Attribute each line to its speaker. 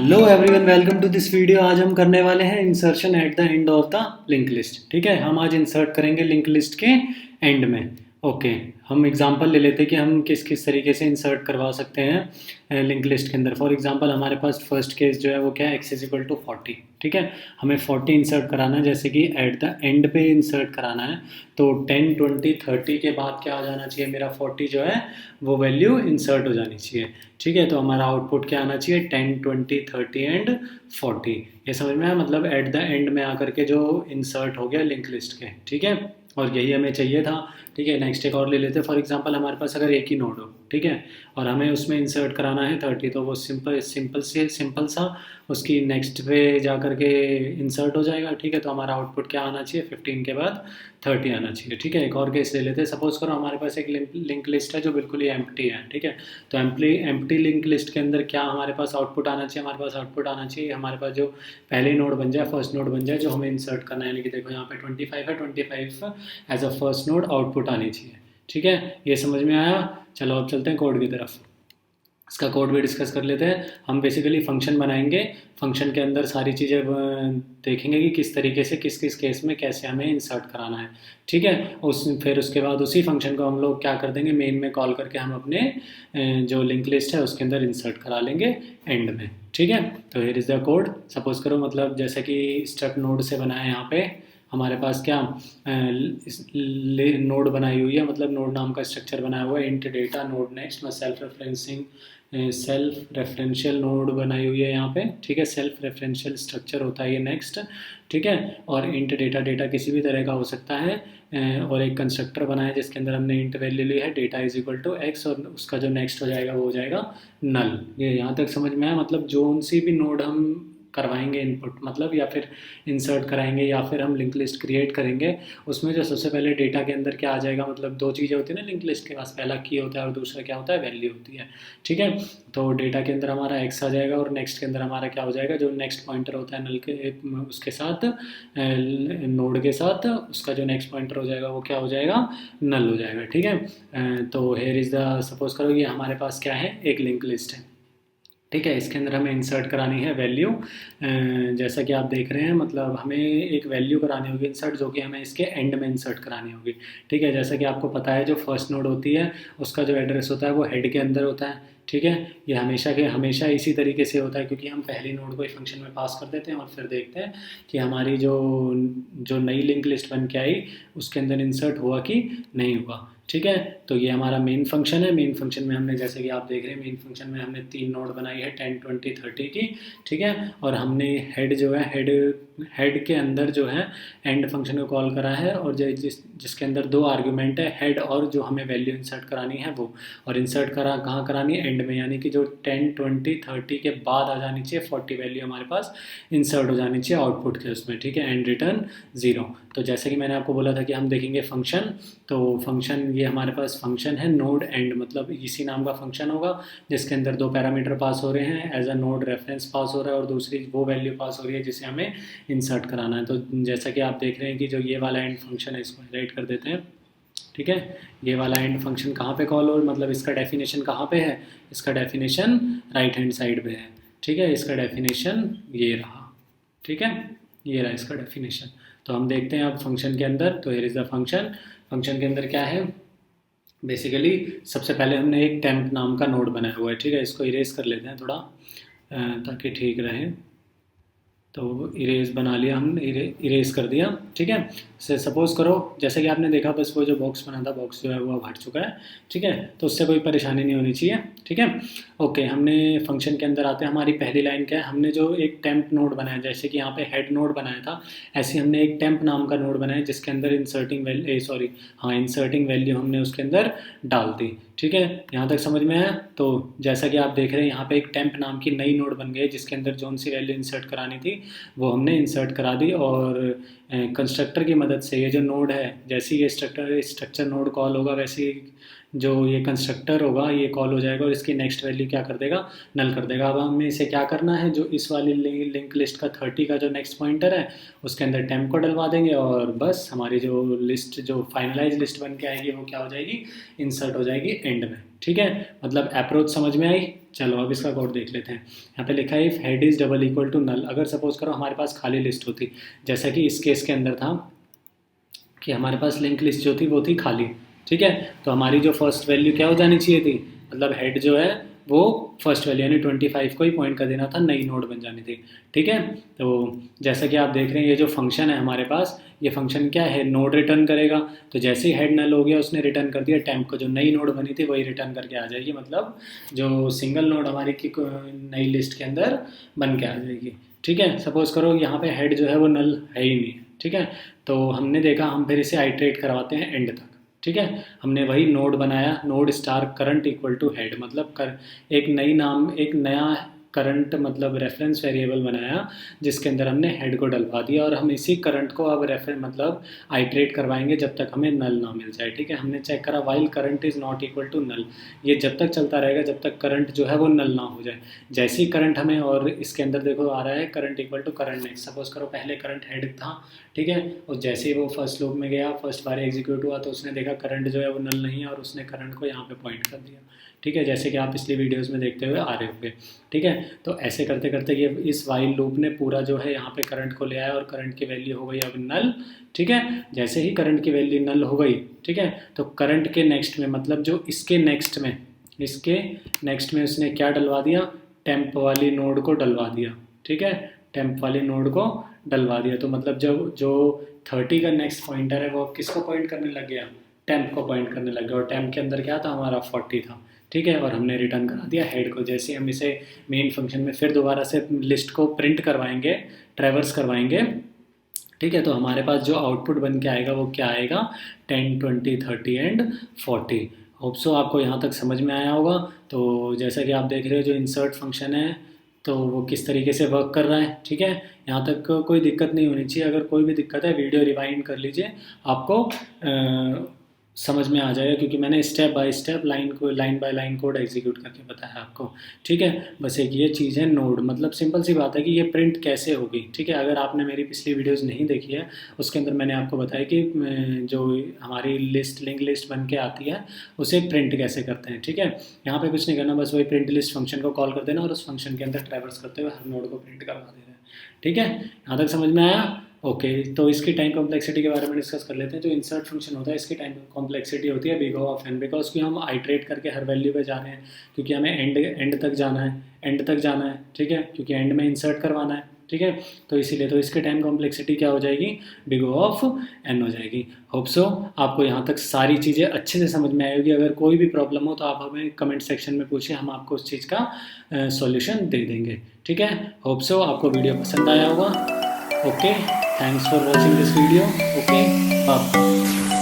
Speaker 1: Hello everyone, welcome to this video. आज हम करने वाले हैं insertion at the end of the link list. ठीक है, हम आज इंसर्ट करेंगे लिंक लिस्ट के एंड में। ओके, हम एग्जांपल ले लेते हैं कि हम किस किस तरीके से इंसर्ट करवा सकते हैं लिंक लिस्ट के अंदर। फॉर एग्जांपल हमारे पास फर्स्ट केस जो है वो क्या है, x इज इक्वल टू 40। ठीक है, हमें 40 इंसर्ट कराना है, जैसे कि एट द एंड पे इंसर्ट कराना है। तो 10, 20, 30 के बाद क्या आ जाना चाहिए, मेरा 40 जो है वो वैल्यू इंसर्ट हो जानी चाहिए। ठीक है, तो हमारा आउटपुट क्या आना चाहिए, 10, 20, 30 एंड 40। ये समझ में आया, मतलब एट द एंड में आकर के जो इंसर्ट हो गया लिंक लिस्ट के। ठीक है, और यही हमें चाहिए था। ठीक है, नेक्स्ट एक और ले लेते हैं। फॉर एग्जांपल हमारे पास अगर एक ही नोड हो, ठीक है, और हमें उसमें इंसर्ट कराना है 30, तो वो सिंपल सा उसकी नेक्स्ट पे जा कर के इंसर्ट हो जाएगा। ठीक है, तो हमारा आउटपुट क्या आना चाहिए, 15 के बाद 30 आना चाहिए। ठीक है, एक और केस ले लेते हैं। सपोज करो हमारे पास एक लिंक लिस्ट है जो बिल्कुल ही एम्प्टी है। ठीक है, तो एम्प्टी लिंक लिस्ट के अंदर क्या हमारे पास आउटपुट आना चाहिए, हमारे पास आउटपुट आना चाहिए हमारे पास जो पहले नोड बन जाए, फर्स्ट नोड बन जाए, जो हमें इंसर्ट करना है। यानी कि देखो यहाँ पे 25 है, 25 as a first node output आनी चाहिए। ठीक है, ये समझ में आया। चलो अब चलते हैं कोड की तरफ। इसका कोड भी डिस्कस कर लेते हैं। हम बेसिकली फंक्शन बनाएंगे, फंक्शन के अंदर सारी चीज़ें देखेंगे कि किस तरीके से किस किस केस में कैसे हमें इंसर्ट कराना है। ठीक है, फिर उसके बाद उसी फंक्शन को हम लोग क्या कर देंगे, मेन में कॉल करके हम अपने जो लिंक लिस्ट है उसके अंदर इंसर्ट करा लेंगे एंड में। ठीक है, तो here is the code. Suppose करो मतलब जैसा कि स्ट्रक्ट नोड से बना है, यहाँ पे हमारे पास क्या नोड बनाई हुई है, मतलब नोड नाम का स्ट्रक्चर बनाया हुआ है। इंट डेटा नोड नेक्स्ट में सेल्फ रेफरेंशियल नोड बनाई हुई है यहाँ पे। ठीक है, सेल्फ रेफरेंशियल स्ट्रक्चर होता है ये नेक्स्ट। ठीक है, और इंट डेटा किसी भी तरह का हो सकता है। और एक कंस्ट्रक्टर बनाया जिसके अंदर हमने इंट वैल्यू ली है data is equal to x, और उसका जो नेक्स्ट हो जाएगा वो हो जाएगा नल। ये यहाँ तक समझ में आया। मतलब जो सी भी नोड हम करवाएंगे इनपुट, मतलब या फिर इंसर्ट कराएंगे या फिर हम लिंक लिस्ट क्रिएट करेंगे, उसमें जो सबसे पहले डेटा के अंदर क्या आ जाएगा, मतलब दो चीज़ें होती है ना लिंक लिस्ट के पास, पहला की होता है और दूसरा क्या होता है, वैल्यू होती है। ठीक है, तो डेटा के अंदर हमारा एक्स आ जाएगा और नेक्स्ट के अंदर हमारा क्या हो जाएगा, जो नेक्स्ट पॉइंटर होता है नल के उसके साथ, नोड के साथ उसका जो नेक्स्ट पॉइंटर हो जाएगा वो क्या हो जाएगा, नल हो जाएगा। ठीक है, तो हेयर इज़ द, सपोज करो ये हमारे पास क्या है, एक लिंक लिस्ट है। ठीक है, इसके अंदर हमें इंसर्ट करानी है वैल्यू। जैसा कि आप देख रहे हैं, मतलब हमें एक वैल्यू करानी होगी इंसर्ट, जो कि हमें इसके एंड में इंसर्ट करानी होगी। ठीक है, जैसा कि आपको पता है जो फर्स्ट नोड होती है उसका जो एड्रेस होता है वो हेड के अंदर होता है। ठीक है, ये हमेशा के हमेशा इसी तरीके से होता है, क्योंकि हम पहली नोड को एक फंक्शन में पास कर देते हैं और फिर देखते हैं कि हमारी जो जो नई लिंक लिस्ट बन के आई उसके अंदर इंसर्ट हुआ कि नहीं हुआ। ठीक है, तो ये हमारा मेन फंक्शन है। मेन फंक्शन में हमने, जैसे कि आप देख रहे हैं, मेन फंक्शन में हमने 3 नोड बनाई है, 10, 20, 30 की। ठीक है, और हमने हेड जो है, हेड के अंदर जो है एंड फंक्शन को कॉल करा है, और जिसके अंदर 2 आर्ग्यूमेंट है, हेड और जो हमें वैल्यू इंसर्ट करानी है वो। और इंसर्ट कहाँ करानी है, एंड में, यानी कि जो 10, 20, 30 के बाद आ जानी चाहिए 40 वैल्यू हमारे पास इंसर्ट हो जानी चाहिए आउटपुट के उसमें। ठीक है, एंड रिटर्न 0। तो जैसे कि मैंने आपको बोला था कि हम देखेंगे फंक्शन, तो फंक्शन ये हमारे पास फंक्शन है नोड एंड, मतलब इसी नाम का फंक्शन होगा जिसके अंदर 2 पैरामीटर पास हो रहे हैं, एज अ नोड रेफरेंस पास हो रहा है और दूसरी वो वैल्यू पास हो रही है जिसे हमें इंसर्ट कराना है। तो जैसा कि आप देख रहे हैं कि जो ये वाला एंड फंक्शन है इसको हाईलाइट कर देते हैं। ठीक है, ये वाला एंड फंक्शन कहाँ पे कॉल हो, मतलब इसका डेफिनेशन कहाँ पे है, इसका डेफिनेशन राइट हैंड साइड पे है। ठीक है, इसका डेफिनेशन ये रहा। ठीक है, ये रहा इसका डेफिनेशन। तो हम देखते हैं अब फंक्शन के अंदर, तो here is the function. Function के अंदर क्या है, बेसिकली सबसे पहले हमने एक टेम्प नाम का नोड बनाया हुआ है। ठीक है, इसको इरेज कर लेते हैं थोड़ा ताकि ठीक रहे। तो इरेज बना लिया हमने, इरेज कर दिया। ठीक है, से सपोज़ करो जैसे कि आपने देखा, बस वो जो बॉक्स बना था, बॉक्स जो है वो अब हट चुका है। ठीक है, तो उससे कोई परेशानी नहीं होनी चाहिए। ठीक है, ओके, हमने फंक्शन के अंदर आते हैं। हमारी पहली लाइन क्या है, हमने जो एक टेम्प नोड बनाया, जैसे कि यहाँ पे हेड नोड बनाया था, ऐसे हमने एक टेम्प नाम का नोड बनाया जिसके अंदर इंसर्टिंग वैल्यू हमने उसके अंदर डाल दी। ठीक है, यहाँ तक समझ में आया। तो जैसा कि आप देख रहे हैं यहाँ पे एक टेम्प नाम की नई नोड बन गई जिसके अंदर जो सी वैल्यू इंसर्ट करानी थी वो हमने इंसर्ट करा दी, और कंस्ट्रक्टर की मदद से ये जो नोड है, जैसे ही ये स्ट्रक्चर नोड कॉल होगा वैसे ही जो ये कंस्ट्रक्टर होगा ये कॉल हो जाएगा और इसकी नेक्स्ट वैल्यू क्या कर देगा, नल कर देगा। अब हमें इसे क्या करना है, जो इस वाली लिंक लिस्ट का 30 का जो नेक्स्ट पॉइंटर है उसके अंदर टेम्प को डलवा देंगे और बस हमारी जो लिस्ट जो फाइनलाइज लिस्ट बन के आएगी वो क्या हो जाएगी, इंसर्ट हो जाएगी एंड में। ठीक है, मतलब अप्रोच समझ में आई। चलो अब इसका कोड देख लेते हैं। यहाँ पे लिखा है if head is double equal to null. अगर सपोज करो हमारे पास खाली लिस्ट होती, जैसा कि इस केस के अंदर था कि हमारे पास लिंक लिस्ट जो थी वो थी खाली। ठीक है, तो हमारी जो फर्स्ट वैल्यू क्या हो जानी चाहिए थी, मतलब हेड जो है वो फर्स्ट वैल्यू यानी 25 को ही पॉइंट कर देना था, नई नोड बन जानी थी। ठीक है, तो जैसा कि आप देख रहे हैं ये जो फंक्शन है हमारे पास, ये फंक्शन क्या है, नोड रिटर्न करेगा। तो जैसे ही हेड नल हो गया उसने रिटर्न कर दिया टेम्प को, जो नई नोड बनी थी वही रिटर्न करके आ जाएगी, मतलब जो सिंगल नोड हमारी की नई लिस्ट के अंदर बन के आ जाएगी। ठीक है, सपोज करो यहाँ पे हेड जो है वो नल है ही नहीं। ठीक है, तो हमने देखा हम फिर इसे आइट्रेट करवाते हैं एंड तक। ठीक है, हमने वही नोड बनाया, node star current equal to head, मतलब एक नया करंट मतलब रेफरेंस वेरिएबल बनाया जिसके अंदर हमने हेड को डलवा दिया और हम इसी करंट को अब मतलब आइट्रेट करवाएंगे जब तक हमें नल ना मिल जाए। ठीक है, हमने चेक करा while current is not equal to null, ये जब तक चलता रहेगा जब तक करंट जो है वो नल ना हो जाए। जैसे ही करंट हमें, और इसके अंदर देखो आ रहा है current equal to current next. Suppose करो पहले करंट हेड था, ठीक है, और जैसे ही वो फर्स्ट लूप में गया, फर्स्ट बार एग्जीक्यूट हुआ तो उसने देखा करंट जो है वो नल नहीं है और उसने करंट को यहाँ पे पॉइंट कर दिया। ठीक है, जैसे कि आप पिछली वीडियोस में देखते हुए आ रहे होंगे। ठीक है, तो ऐसे करते करते ये इस वाइल लूप ने पूरा जो है यहाँ पे करंट को ले आया और करंट की वैल्यू हो गई अब नल। ठीक है, जैसे ही करंट की वैल्यू नल हो गई, ठीक है, तो करंट के नेक्स्ट में, मतलब जो इसके नेक्स्ट में उसने क्या डलवा दिया, टेम्प वाली नोड को डलवा दिया। ठीक है, टेम्प वाली नोड को डलवा दिया, तो मतलब जो 30 का नेक्स्ट पॉइंटर है वो किसको पॉइंट करने लग गया, टेम्प को पॉइंट करने लग गया। और टेम्प के अंदर क्या था हमारा 40 था। ठीक है, और हमने रिटर्न करा दिया हेड को। जैसे हम इसे मेन फंक्शन में फिर दोबारा से लिस्ट को प्रिंट करवाएंगे, ट्रैवर्स करवाएंगे। ठीक है, तो हमारे पास जो आउटपुट बन के आएगा वो क्या आएगा, 10, 20, 30 एंड 40। होप सो आपको यहाँ तक समझ में आया होगा। तो जैसा कि आप देख रहे हो जो इंसर्ट फंक्शन है तो वो किस तरीके से वर्क कर रहा है। ठीक है, यहाँ तक कोई दिक्कत नहीं होनी चाहिए। अगर कोई भी दिक्कत है वीडियो रिवाइंड कर लीजिए, आपको समझ में आ जाएगा, क्योंकि मैंने step by step line by line code execute करके बताया आपको। ठीक है, बस एक ये चीज़ है नोड, मतलब सिंपल सी बात है कि ये प्रिंट कैसे होगी। ठीक है, अगर आपने मेरी पिछली वीडियोस नहीं देखी है उसके अंदर मैंने आपको बताया कि जो हमारी लिंक लिस्ट बन के आती है उसे प्रिंट कैसे करते हैं। ठीक है, यहाँ पे कुछ नहीं करना, बस वही प्रिंट लिस्ट फंक्शन को कॉल कर देना और उस फंक्शन के अंदर ट्रैवर्स करते हुए हर नोड को प्रिंट करवा देना है। ठीक है, यहाँ तक समझ में आया। ओके, तो इसकी टाइम कॉम्प्लेक्सिटी के बारे में डिस्कस कर लेते हैं। जो इंसर्ट फंक्शन होता है इसकी टाइम कॉम्प्लेक्सिटी होती है बिग ऑफ एन, बिकॉज कि हम आइट्रेट करके हर वैल्यू पे जा रहे हैं, क्योंकि हमें एंड तक जाना है। ठीक है, क्योंकि एंड में इंसर्ट करवाना है। ठीक है, तो इसीलिए तो इसके टाइम कॉम्प्लेक्सिटी क्या हो जाएगी, बिग ऑफ एन हो जाएगी। होप सो आपको यहाँ तक सारी चीज़ें अच्छे से समझ में आएगी। अगर कोई भी प्रॉब्लम हो तो आप हमें कमेंट सेक्शन में पूछिए, हम आपको उस चीज़ का सॉल्यूशन दे देंगे। ठीक है, होप सो आपको वीडियो पसंद आया होगा। Okay, thanks for watching this video. Okay, bye.